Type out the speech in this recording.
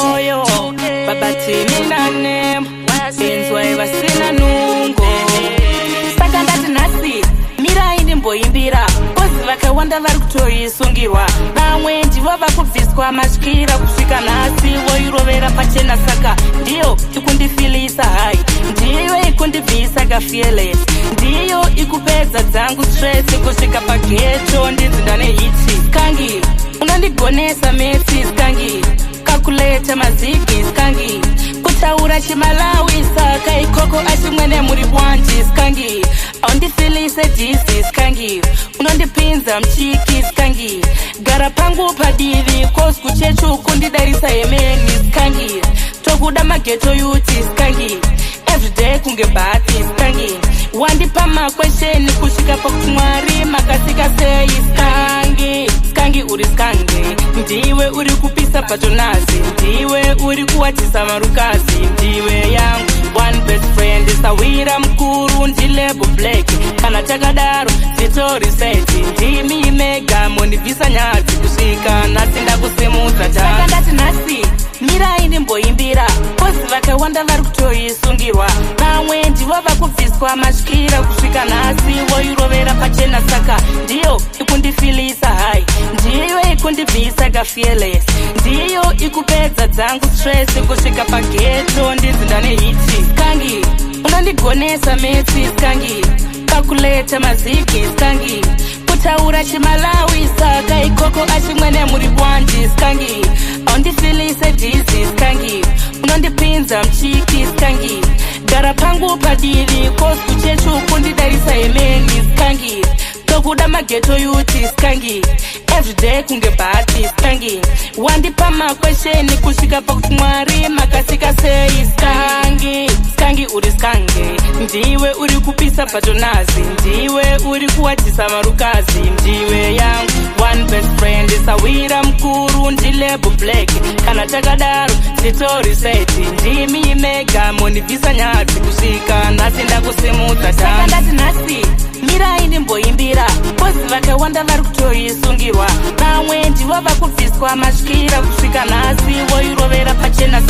Moyo babathini nane benzwe vasina nungo saka ndati nhasi mirai ndimboimbira kozi vakawanda vari kutoisungirwa vamwe ndivo vakubviswa masvikira kusvika nhasi voirovera pachena saka ndiyo ikundifilisa hai ndiyo ikundibvisa kafearless ndiyo ikupedza dzangu stress kusvika pageto ndidzinda nehiti kangi unondigonesa mesi skangi kakuleta mazigi skangi kutaura chimalawi saka ikoko achimwe nemuri bwanji skangi aundifilise disi skangi unondipinza mchiki skangi gara pangu padivi kosi kuchechu kundidarisa hemeni skangi tokuda mageto yuti skangi everyday kunge bati skangi wandipa makwesheni kusvika pakuti mwari makasika sei skangi skangi uri skange ndiwe uri kupisa patonazi ndiwe uri kuwatisa marukazi ndiwe yangu one best friend sawira mkuru ndilebo black kana takadaro zitori seti ndimi mega mondibvisa nyadzi kusvika nhasi ndakusimudza saka ndati nhasi mirai ndimboimbira kozi vakawanda vari kutoisungirwa vamwe ndivo vakubviswa masvikira kusvika nhasi voirovera pachena saka ndiyo ikundifilisa hai ndiyo ikundibvisa kafearless ndiyo ikupedza dzangu stress kusvika pageto ndidzinda nehiti skangi unondigonesa mesi skangi kakuleta mazigi skangi kutaura chimalawi saka ikoko achimwe nemuri bwanji skangi aundifilise disi skangi unondipinza mchiki skangi gara pangu padivi kosi kuchechu kundidarisa hemeni skangi tokuda mageto yuti skangi everyday kunge bati skangi wandipa makwesheni kusvika pakuti mwari makasika sei skangi skangi uri skange ndiwe uri kupisa patonazi ndiwe uri kuwatisa marukazi ndiwe yangu one best friend sawira mkuru ndilebo black kana takadaro zitori seti ndimi mega mondibvisa nyadzi kusvika nhasi ndakusimudza saka ndati nhasi mirai ndimboimbira kozi vakawanda vari kutoisungirwa vamwe ndivo vakubviswa masvikira kusvika nhasi voirovera pachena